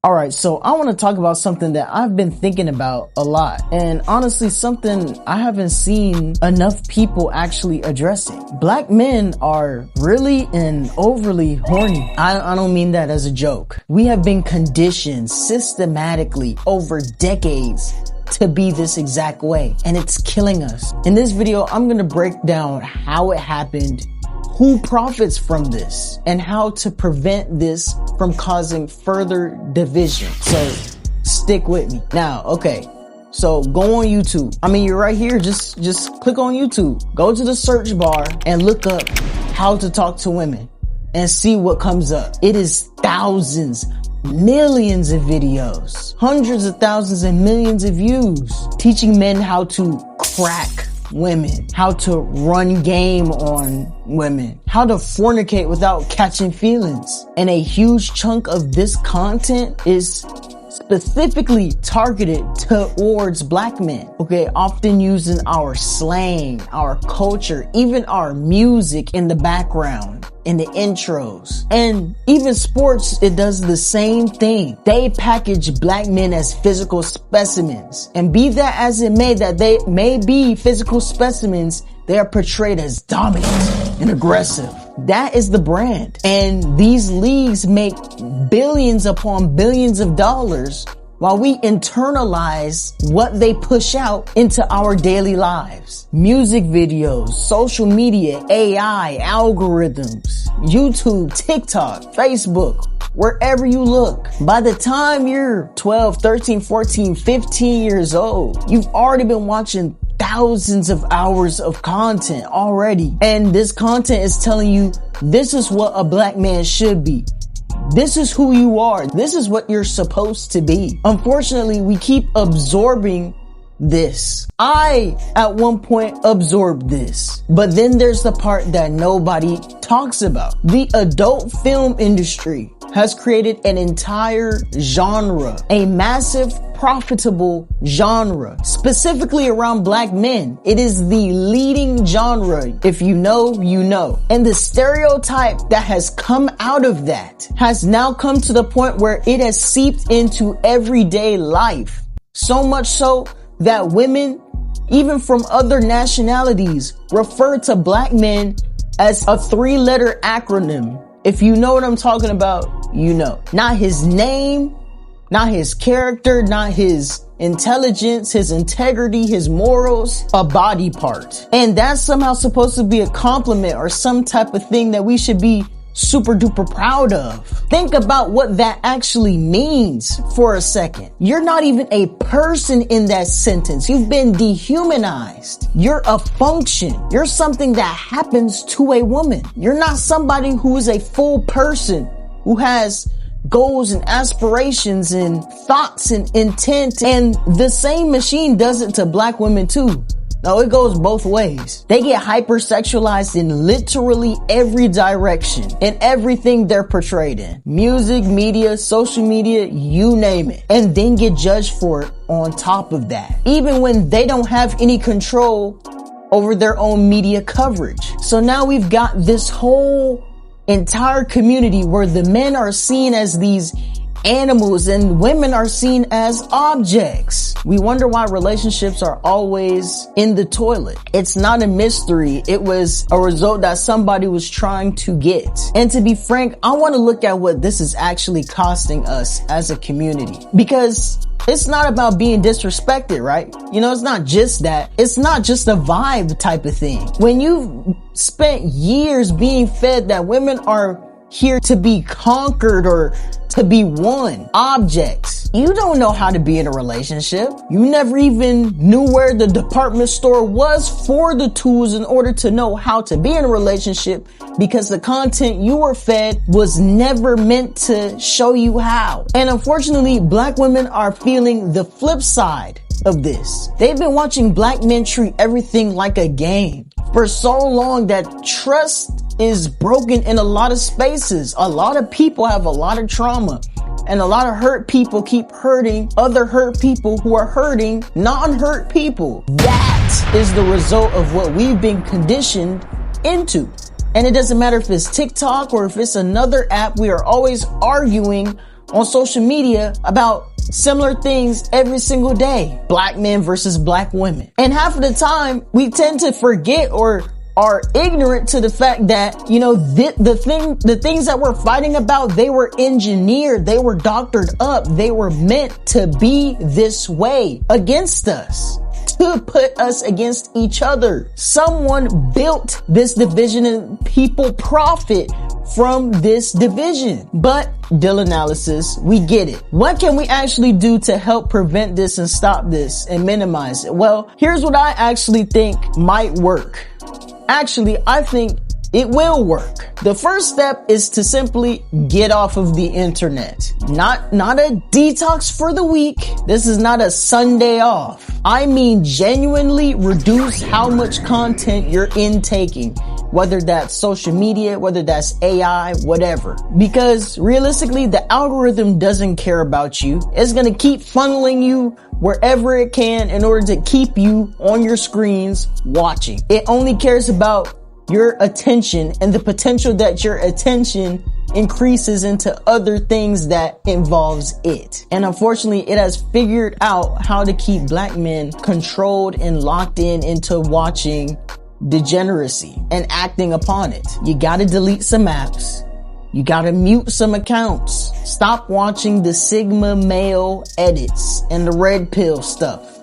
Alright, so I want to talk about something that I've been thinking about a lot, and honestly something I haven't seen enough people actually addressing. Black men are really and overly horny. I don't mean that as a joke. We have been conditioned systematically over decades to be this exact way, and it's killing us. In this video, I'm gonna break down how it happened, who profits from this, and how to prevent this from causing further division. So stick with me. Now, okay, so go on YouTube. I mean, you're right here, just click on YouTube. Go to the search bar and look up how to talk to women and see what comes up. It is thousands, millions of videos, hundreds of thousands and millions of views, teaching men how to crack women, how to run game on women, how to fornicate without catching feelings. And a huge chunk of this content is specifically targeted towards black men, okay? Often using our slang, our culture, even our music in the background, in the intros. And even sports, it does the same thing. They package black men as physical specimens. And be that as it may, that they may be physical specimens, they are portrayed as dominant and aggressive. That is the brand. And these leagues make billions upon billions of dollars while we internalize what they push out into our daily lives. Music videos, social media, AI, algorithms, YouTube, TikTok, Facebook, wherever you look. By the time you're 12, 13, 14, 15 years old, you've already been watching thousands of hours of content already. And this content is telling you, this is what a black man should be. This is who you are. This is what you're supposed to be. Unfortunately, we keep absorbing this. I, at one point, absorbed this. But then there's the part that nobody talks about. The adult film industry has created an entire genre, a massive, profitable genre, specifically around black men. It is the leading genre. If you know, you know. And the stereotype that has come out of that has now come to the point where it has seeped into everyday life. So much so that women, even from other nationalities, refer to black men as a 3-letter acronym. If you know what I'm talking about, you know. Not his name, not his character, not his intelligence, his integrity, his morals, a body part. And that's somehow supposed to be a compliment or some type of thing that we should be super duper proud of. Think about what that actually means for a second. You're not even a person in that sentence. You've been dehumanized. You're a function. You're something that happens to a woman. You're not somebody who is a full person, who has goals and aspirations and thoughts and intent. And the same machine does it to black women too. No, it goes both ways. They get hypersexualized in literally every direction, in everything they're portrayed in. Music, media, social media, you name it. And then get judged for it on top of that. Even when they don't have any control over their own media coverage. So now we've got this whole entire community where the men are seen as these animals and women are seen as objects. We wonder why relationships are always in the toilet. It's not a mystery. It was a result that somebody was trying to get. And to be frank, I want to look at what this is actually costing us as a community, because it's not about being disrespected, right? You know, it's not just that. It's not just a vibe type of thing. When you've spent years being fed that women are here to be conquered or to be won, objects, you don't know how to be in a relationship. You never even knew where the department store was for the tools in order to know how to be in a relationship, because the content you were fed was never meant to show you how. And unfortunately, black women are feeling the flip side of this. They've been watching black men treat everything like a game for so long that trust is broken in a lot of spaces. A lot of people have a lot of trauma, and a lot of hurt people keep hurting other hurt people who are hurting non-hurt people. That is the result of what we've been conditioned into. And it doesn't matter if it's TikTok or if it's another app, we are always arguing on social media about similar things every single day. Black men versus black women. And half of the time, we tend to forget or are ignorant to the fact that, you know, the things that we're fighting about, they were engineered, they were doctored up, they were meant to be this way against us, to put us against each other. Someone built this division and people profit from this division. But Dylanalysis, we get it. What can we actually do to help prevent this and stop this and minimize it? Well, here's what I actually think might work. Actually, I think it will work. The first step is to simply get off of the internet. Not a detox for the week. This is not a Sunday off. I mean, genuinely reduce how much content you're intaking, whether that's social media, whether that's AI, whatever. Because realistically, the algorithm doesn't care about you. It's going to keep funneling you wherever it can in order to keep you on your screens watching. It only cares about your attention and the potential that your attention increases into other things that involves it. And unfortunately, it has figured out how to keep black men controlled and locked into watching degeneracy and acting upon it. You gotta delete some apps. You gotta mute some accounts. Stop watching the Sigma male edits and the red pill stuff.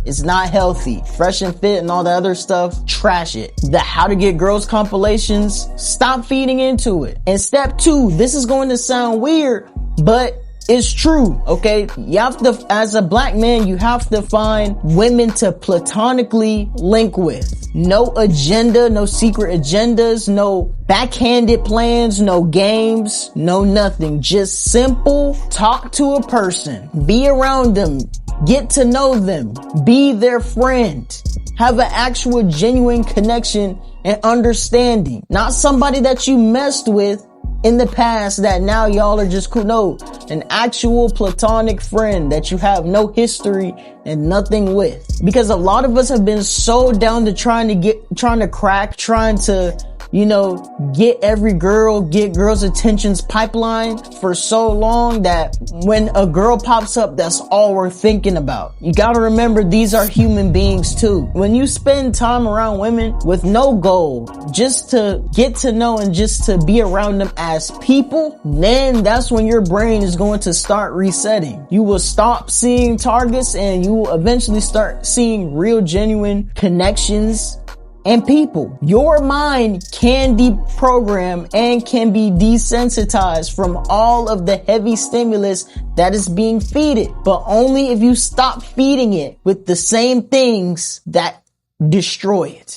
It's not healthy. Fresh and Fit and all the other stuff, trash it. The How to Get Girls compilations, stop feeding into it. And step 2, this is going to sound weird, but it's true, okay? You have to, as a black man, you have to find women to platonically link with. No agenda, no secret agendas, no backhanded plans, no games, no nothing. Just simple talk to a person, be around them, get to know them, be their friend, have an actual genuine connection and understanding. Not somebody that you messed with in the past that now y'all are just cool. No, an actual platonic friend that you have no history and nothing with. Because a lot of us have been so down to trying to crack, you know, get girls' attention's pipeline for so long that when a girl pops up, that's all we're thinking about. You gotta remember, these are human beings too. When you spend time around women with no goal, just to get to know and just to be around them as people, then that's when your brain is going to start resetting. You will stop seeing targets and you will eventually start seeing real, genuine connections and people. Your mind can deprogram and can be desensitized from all of the heavy stimulus that is being fed, but only if you stop feeding it with the same things that destroy it.